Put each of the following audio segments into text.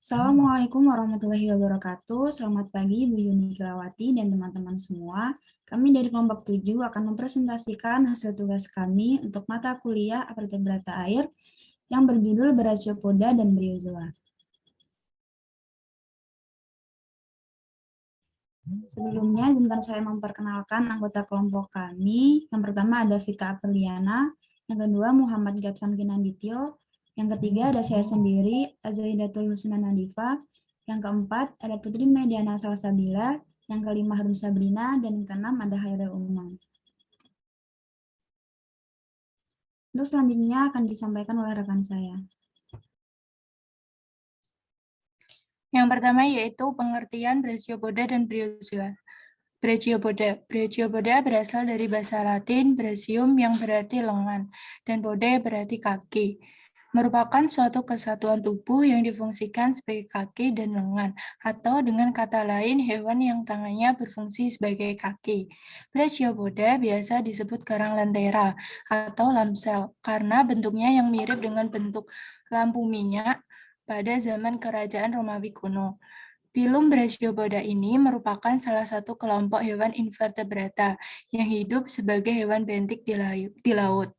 Assalamualaikum warahmatullahi wabarakatuh. Selamat pagi Bu Yuni Kilawati dan teman-teman semua. Kami dari kelompok 7 akan mempresentasikan hasil tugas kami untuk mata kuliah Vertebrata Air yang berjudul Brachiopoda dan Bryozoa. Sebelumnya, izinkan saya memperkenalkan anggota kelompok kami. Yang pertama ada Vika Apriliana, yang kedua Muhammad Gatvan Kinandityo, yang ketiga ada saya sendiri, Azaidatul Husna Nadifa, yang keempat ada Putri Mediana Salsabila, yang kelima Harum Sabrina, dan yang keenam ada Hairul Umam. Untuk selanjutnya akan disampaikan oleh rekan saya. Yang pertama yaitu pengertian Brachiopoda dan Bryozoa. Brachiopoda berasal dari bahasa Latin brachium yang berarti lengan dan poda berarti kaki. Merupakan suatu kesatuan tubuh yang difungsikan sebagai kaki dan lengan, atau dengan kata lain hewan yang tangannya berfungsi sebagai kaki. Brachiopoda biasa disebut garang lentera atau lamsel karena bentuknya yang mirip dengan bentuk lampu minyak pada zaman kerajaan Romawi kuno. Filum Brachiopoda ini merupakan salah satu kelompok hewan invertebrata yang hidup sebagai hewan bentik di laut,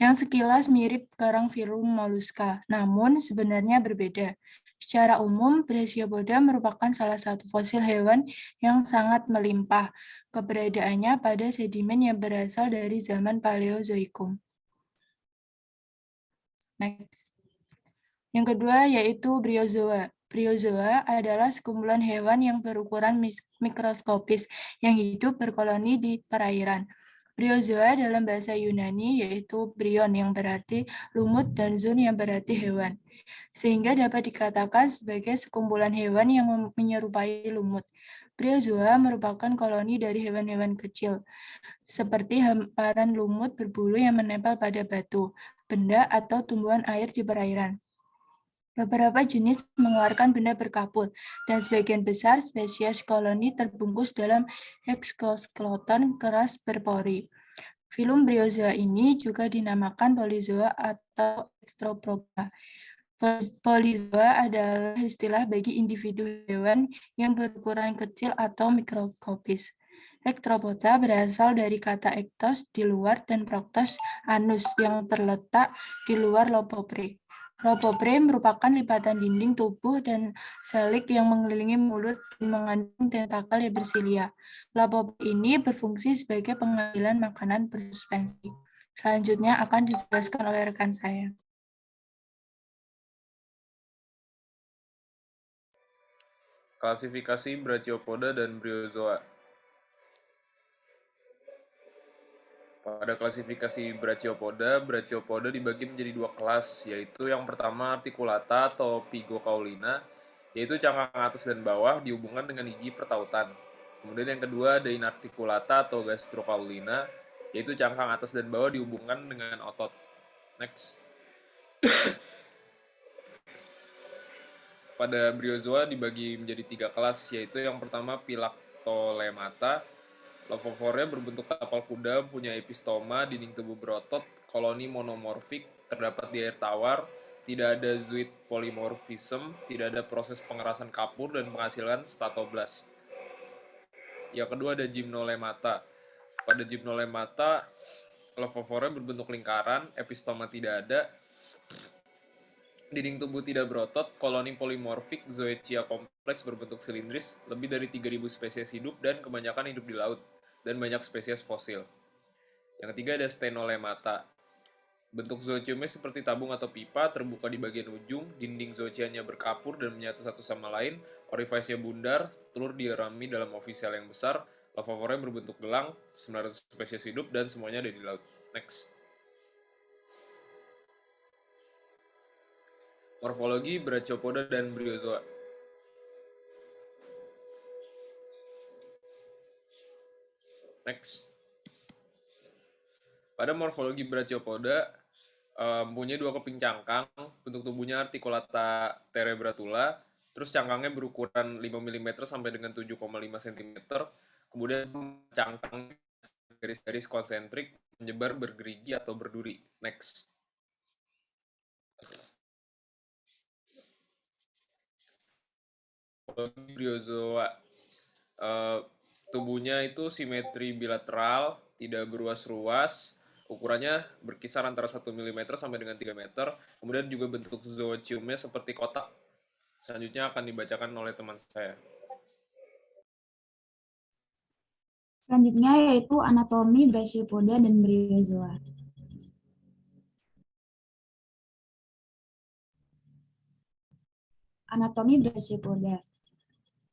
yang sekilas mirip kerang filum moluska, namun sebenarnya berbeda. Secara umum, Brachiopoda merupakan salah satu fosil hewan yang sangat melimpah. Keberadaannya pada sedimen yang berasal dari zaman Paleozoikum. Next. Yang kedua yaitu Bryozoa. Bryozoa adalah sekumpulan hewan yang berukuran mikroskopis yang hidup berkoloni di perairan. Bryozoa dalam bahasa Yunani yaitu bryon yang berarti lumut dan zoon yang berarti hewan. Sehingga dapat dikatakan sebagai sekumpulan hewan yang menyerupai lumut. Bryozoa merupakan koloni dari hewan-hewan kecil, seperti hamparan lumut berbulu yang menempel pada batu, benda atau tumbuhan air di perairan. Beberapa jenis mengeluarkan benda berkapur, dan sebagian besar spesies koloni terbungkus dalam eksoskeleton keras berpori. Filum Bryozoa ini juga dinamakan Polyzoa atau Extroproba. Polyzoa adalah istilah bagi individu hewan yang berukuran kecil atau mikroskopis. Ectropota berasal dari kata ektos di luar dan proktos anus yang terletak di luar lopobre. Lopobre merupakan lipatan dinding tubuh dan selik yang mengelilingi mulut dan mengandung tentakel yang bersilia. Lopobre ini berfungsi sebagai pengambilan makanan bersuspensi. Selanjutnya akan dijelaskan oleh rekan saya. Klasifikasi Brachiopoda dan Bryozoa. Pada klasifikasi Brachiopoda dibagi menjadi dua kelas, yaitu yang pertama Articulata atau Pigocaulina, yaitu cangkang atas dan bawah dihubungkan dengan gigi pertautan. Kemudian yang kedua ada Inarticulata atau Gastrocaulina, yaitu cangkang atas dan bawah dihubungkan dengan otot. Next. Pada Bryozoa dibagi menjadi tiga kelas, yaitu yang pertama Phylactolemata. Lofophora berbentuk tapal kuda, punya epistoma, dinding tubuh berotot, koloni monomorfik, terdapat di air tawar, tidak ada zooid polymorphism, tidak ada proses pengerasan kapur dan penghasilkan statoblast. Yang kedua ada Gymnolemata. Pada Gymnolemata, Lofophora berbentuk lingkaran, epistoma tidak ada, dinding tubuh tidak berotot, koloni polimorfik, zoecia kompleks berbentuk silindris, lebih dari 3.000 spesies hidup dan kebanyakan hidup di laut, dan banyak spesies fosil. Yang ketiga ada Stenolemata. Bentuk zooeciumnya seperti tabung atau pipa, terbuka di bagian ujung, dinding zoecianya berkapur dan menyatu satu sama lain, orifice-nya bundar, telur dierami dalam ofisial yang besar, Lofophora berbentuk gelang, 900 spesies hidup, dan semuanya ada di laut. Next. Morfologi Brachiopoda dan Bryozoa. Next. Pada morfologi Brachiopoda, mempunyai dua keping cangkang, bentuk tubuhnya articulata terebratula, terus cangkangnya berukuran 5 mm sampai dengan 7,5 cm, kemudian cangkang garis-garis konsentrik menyebar bergerigi atau berduri. Next. Briozoa. Tubuhnya itu simetri bilateral, tidak beruas-ruas, ukurannya berkisar antara 1 mm sampai dengan 3 meter, kemudian juga bentuk zoochiumnya seperti kotak. Selanjutnya akan dibacakan oleh teman saya. Selanjutnya yaitu anatomi Brachiopoda dan Briozoa. Anatomi Brachiopoda.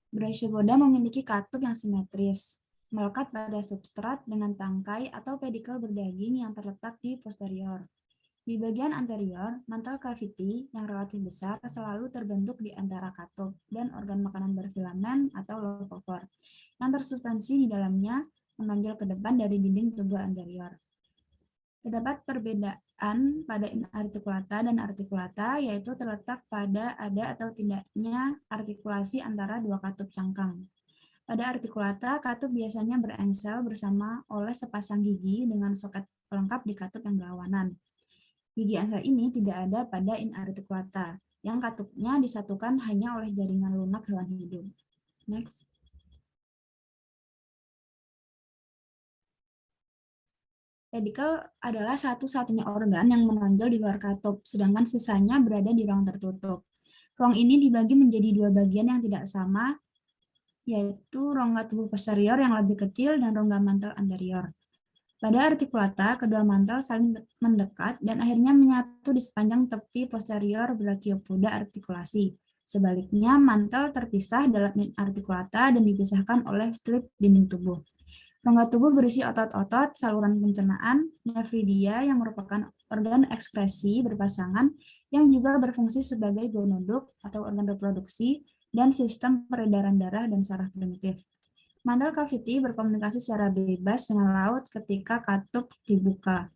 Brachiopoda memiliki katup yang simetris, melekat pada substrat dengan tangkai atau pedikel berdaging yang terletak di posterior. Di bagian anterior, mantle cavity yang relatif besar selalu terbentuk di antara katup dan organ makanan berfilamen atau leukofor, yang tersuspensi di dalamnya menonjol ke depan dari dinding tubuh anterior. Terdapat perbedaan pada articulata dan articulata, yaitu terletak pada ada atau tidaknya artikulasi antara dua katup cangkang. Pada articulata, katup biasanya berengsel bersama oleh sepasang gigi dengan soket pelengkap di katup yang berlawanan. Gigi engsel ini tidak ada pada inarticulata, yang katupnya disatukan hanya oleh jaringan lunak hewan hidup. Next. Pedikel adalah satu-satunya organ yang menonjol di luar katup, sedangkan sisanya berada di ruang tertutup. Ruang ini dibagi menjadi dua bagian yang tidak sama, yaitu rongga tubuh posterior yang lebih kecil dan rongga mantel anterior. Pada articulata, kedua mantel saling mendekat dan akhirnya menyatu di sepanjang tepi posterior brachiopoda artikulasi. Sebaliknya, mantel terpisah dalam articulata dan dipisahkan oleh strip dinding tubuh. Rongga tubuh berisi otot-otot, saluran pencernaan, nephridia yang merupakan organ ekskresi berpasangan yang juga berfungsi sebagai gonoduk atau organ reproduksi dan sistem peredaran darah dan saraf primitif. Mantle cavity berkomunikasi secara bebas dengan laut ketika katup dibuka.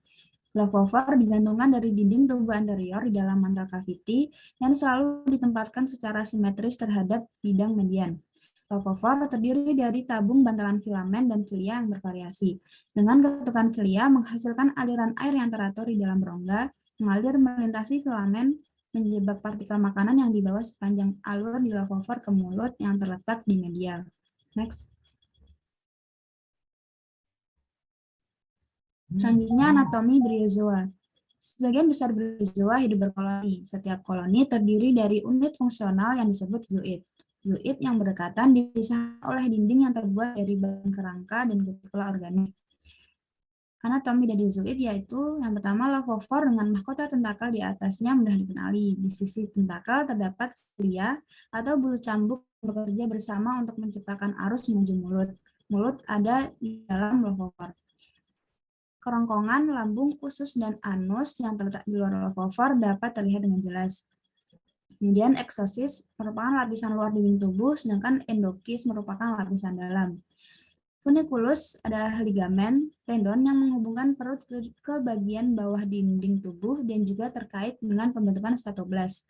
Leukofor digantungkan dari dinding tubuh anterior di dalam mantle cavity dan selalu ditempatkan secara simetris terhadap bidang median. Leukofor terdiri dari tabung bantalan filamen dan cilia yang bervariasi. Dengan ketukan cilia menghasilkan aliran air yang teratur di dalam rongga, mengalir melintasi filamen, menjebak partikel makanan yang dibawa sepanjang alur di leukofor ke mulut yang terletak di medial. Next. Selanjutnya anatomi briozoa. Sebagian besar briozoa hidup berkoloni. Setiap koloni terdiri dari unit fungsional yang disebut zooid. Zooid yang berdekatan dipisah oleh dinding yang terbuat dari bahan kerangka dan kutikula organik. Anatomi dari zooid yaitu yang pertama leukofor dengan mahkota tentakel di atasnya mudah dikenali. Di sisi tentakel terdapat cilia atau bulu cambuk bekerja bersama untuk menciptakan arus menuju mulut. Mulut ada di dalam leukofor. Kerongkongan, lambung, usus, dan anus yang terletak di luar leukofor dapat terlihat dengan jelas. Kemudian eksosis merupakan lapisan luar dinding tubuh, sedangkan endokis merupakan lapisan dalam. Funiculus adalah ligamen tendon yang menghubungkan perut ke bagian bawah dinding tubuh dan juga terkait dengan pembentukan statoblast.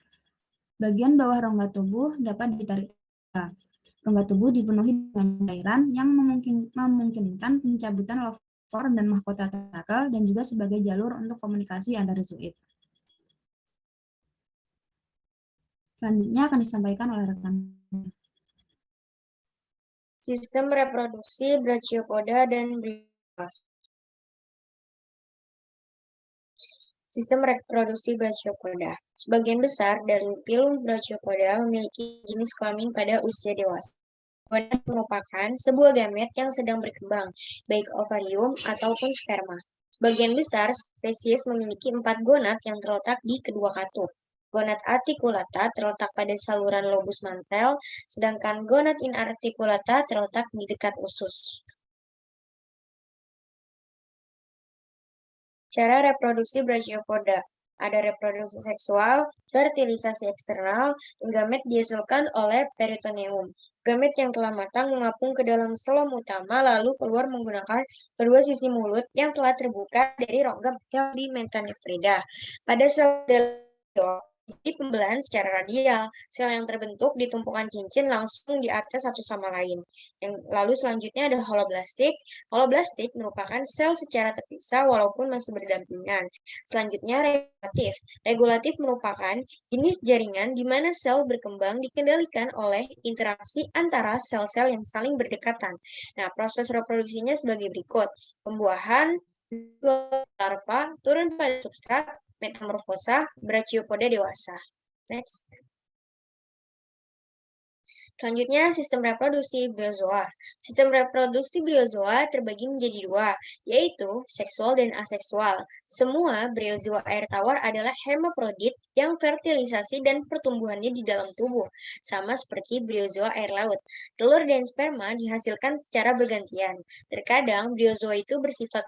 Bagian bawah rongga tubuh dapat ditarik. Rongga tubuh dipenuhi dengan cairan yang memungkinkan pencabutan leukofor dan mahkota tentakel dan juga sebagai jalur untuk komunikasi antar zooid. Selanjutnya akan disampaikan oleh rekan. Sistem reproduksi Brachiopoda dan Briozoa. Sistem reproduksi Brachiopoda. Sebagian besar dari filum Brachiopoda memiliki jenis kelamin pada usia dewasa. Gonad merupakan sebuah gamet yang sedang berkembang, baik ovarium ataupun sperma. Sebagian besar spesies memiliki 4 gonad yang terletak di kedua katup. Gonad articulata terletak pada saluran lobus mantel, sedangkan gonad inarticulata terletak di dekat usus. Cara reproduksi Brachiopoda. Ada reproduksi seksual, fertilisasi eksternal, dan gamet dihasilkan oleh peritoneum. Gamet yang telah matang mengapung ke dalam selom utama lalu keluar menggunakan kedua sisi mulut yang telah terbuka dari rongga di metanefrida. Pada sel Jadi pembelahan secara radial, sel yang terbentuk di tumpukan cincin langsung di atas satu sama lain. Lalu selanjutnya ada holoblastik. Holoblastik merupakan sel secara terpisah walaupun masih berdampingan. Selanjutnya regulatif. Regulatif merupakan jenis jaringan di mana sel berkembang dikendalikan oleh interaksi antara sel-sel yang saling berdekatan. Nah, proses reproduksinya sebagai berikut. Pembuahan, larva, turun pada substrat, metamorfosa, brachiopoda dewasa. Next. Selanjutnya, sistem reproduksi briozoa. Sistem reproduksi briozoa terbagi menjadi dua, yaitu seksual dan aseksual. Semua briozoa air tawar adalah hermaprodit yang fertilisasi dan pertumbuhannya di dalam tubuh, sama seperti briozoa air laut. Telur dan sperma dihasilkan secara bergantian. Terkadang briozoa itu bersifat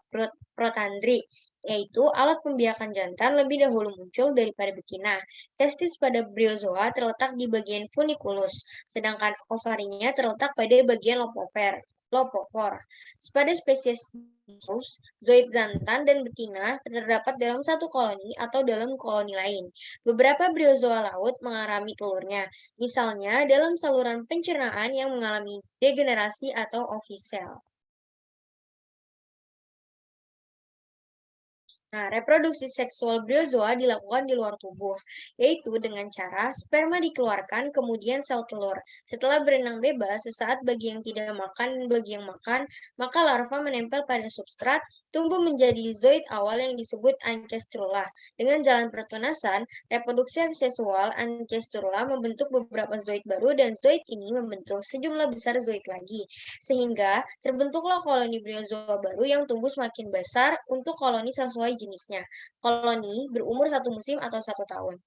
protandri, yaitu alat pembiakan jantan lebih dahulu muncul daripada betina. Testis pada briozoa terletak di bagian funiculus, sedangkan ovarinya terletak pada bagian lopopor. Pada spesies zoid jantan dan betina terdapat dalam satu koloni atau dalam koloni lain. Beberapa briozoa laut mengalami telurnya, misalnya dalam saluran pencernaan yang mengalami degenerasi atau oviscel. Nah, reproduksi seksual briozoa dilakukan di luar tubuh, yaitu dengan cara sperma dikeluarkan, kemudian sel telur. Setelah berenang bebas, sesaat bagi yang tidak makan dan bagi yang makan, maka larva menempel pada substrat, tumbuh menjadi zoid awal yang disebut ancestrula. Dengan jalan pertunasan, reproduksi seksual ancestrula membentuk beberapa zoid baru dan zoid ini membentuk sejumlah besar zoid lagi. Sehingga terbentuklah koloni briozoa baru yang tumbuh semakin besar untuk koloni sesuai jenisnya. Koloni berumur satu musim atau 1 tahun.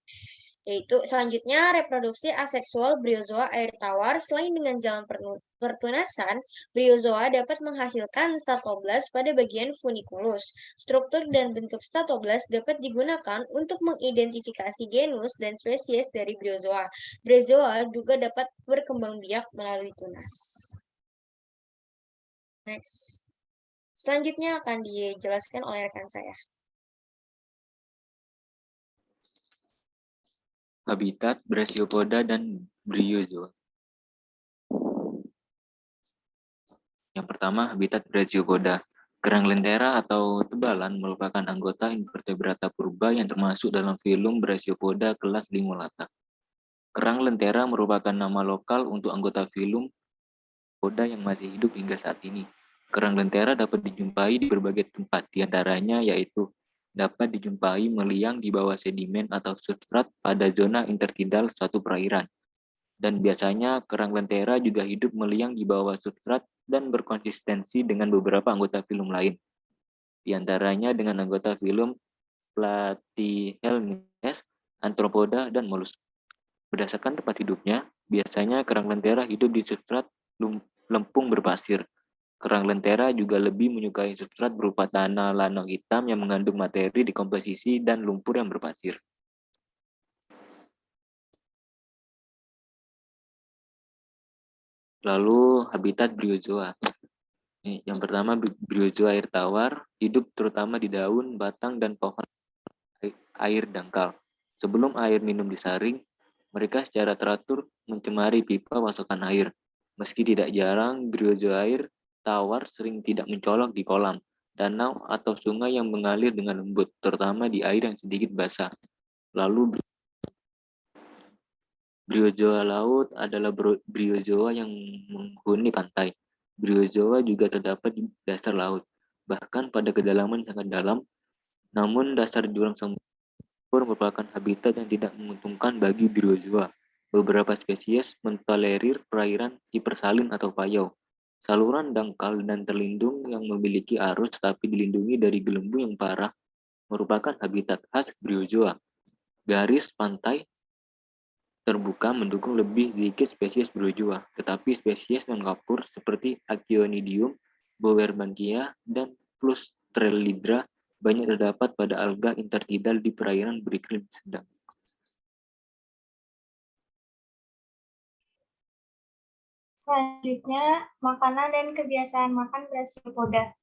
Yaitu selanjutnya reproduksi aseksual briozoa air tawar. Selain dengan jalan pertunasan, briozoa dapat menghasilkan statoblast pada bagian funiculus. Struktur dan bentuk statoblast dapat digunakan untuk mengidentifikasi genus dan spesies dari briozoa. Briozoa juga dapat berkembang biak melalui tunas. Next. Selanjutnya akan dijelaskan oleh rekan saya. Habitat Brachiopoda dan Briozoa. Yang pertama, habitat Brachiopoda. Kerang lentera atau tebalan merupakan anggota invertebrata purba yang termasuk dalam filum Brachiopoda kelas Limulata. Kerang lentera merupakan nama lokal untuk anggota filum Poda yang masih hidup hingga saat ini. Kerang lentera dapat dijumpai di berbagai tempat, diantaranya yaitu dapat dijumpai meliang di bawah sedimen atau substrat pada zona intertidal suatu perairan. Dan biasanya kerang lentera juga hidup meliang di bawah substrat dan berkonsistensi dengan beberapa anggota filum lain. Di antaranya dengan anggota filum Platyhelminths, Arthropoda, dan molus. Berdasarkan tempat hidupnya, biasanya kerang lentera hidup di substrat lempung berpasir. Kerang lentera juga lebih menyukai substrat berupa tanah lanau hitam yang mengandung materi dekomposisi dan lumpur yang berpasir. Lalu habitat briozoa. Yang pertama, briozoa air tawar hidup terutama di daun, batang, dan pohon air dangkal. Sebelum air minum disaring, mereka secara teratur mencemari pipa pasokan air. Meski tidak jarang, briozoa air tawar sering tidak mencolok di kolam, danau, atau sungai yang mengalir dengan lembut, terutama di air yang sedikit basah. Lalu briozoa laut adalah briozoa yang menghuni pantai. Briozoa juga terdapat di dasar laut, bahkan pada kedalaman sangat dalam. Namun dasar jurang samur merupakan habitat yang tidak menguntungkan bagi briozoa. Beberapa spesies mentolerir perairan hipersalin atau payau. Saluran dangkal dan terlindung yang memiliki arus tetapi dilindungi dari gelembung yang parah merupakan habitat khas briozoa. Garis pantai terbuka mendukung lebih sedikit spesies briozoa, tetapi spesies non-kapur seperti Achyonidium, Bowermansia, dan Flustrellidra banyak terdapat pada alga intertidal di perairan beriklim sedang. Selanjutnya, makanan dan kebiasaan makan Brachiopoda.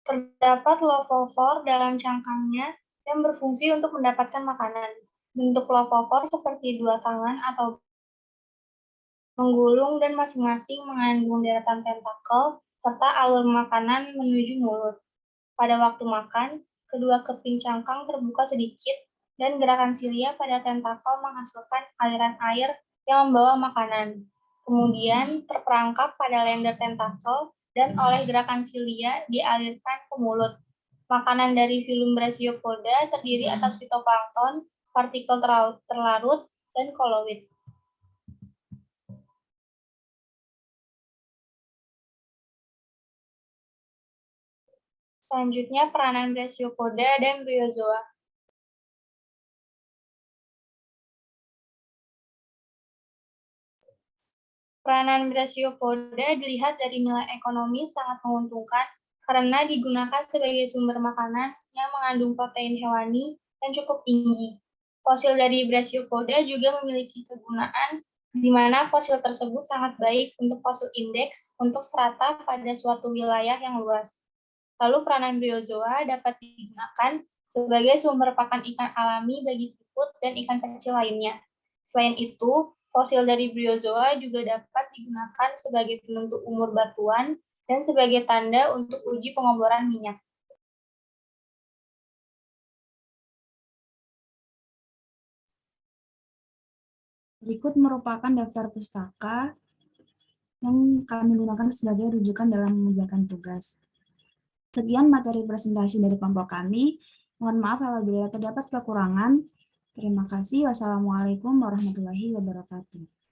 Terdapat lovovor dalam cangkangnya yang berfungsi untuk mendapatkan makanan. Bentuk lovovor seperti dua tangan atau menggulung dan masing-masing mengandung deretan tentakel serta alur makanan menuju mulut. Pada waktu makan, kedua keping cangkang terbuka sedikit dan gerakan silia pada tentakel menghasilkan aliran air yang membawa makanan. Kemudian terperangkap pada lender tentakel dan oleh gerakan silia dialirkan ke mulut. Makanan dari filum Brachiopoda terdiri atas fitoplankton, partikel terlarut, dan koloid. Selanjutnya, peranan Brachiopoda dan Bryozoa. Peranan Brachiopoda dilihat dari nilai ekonomi sangat menguntungkan karena digunakan sebagai sumber makanan yang mengandung protein hewani yang cukup tinggi. Fosil dari Brachiopoda juga memiliki kegunaan di mana fosil tersebut sangat baik untuk fosil indeks untuk strata pada suatu wilayah yang luas. Lalu peranan Bryozoa dapat digunakan sebagai sumber pakan ikan alami bagi siput dan ikan kecil lainnya. Selain itu, fosil dari Bryozoa juga dapat digunakan sebagai penentu umur batuan dan sebagai tanda untuk uji pengoboran minyak. Berikut merupakan daftar pustaka yang kami gunakan sebagai rujukan dalam mengerjakan tugas. Sekian materi presentasi dari kelompok kami. Mohon maaf apabila terdapat kekurangan. Terima kasih. Wassalamualaikum warahmatullahi wabarakatuh.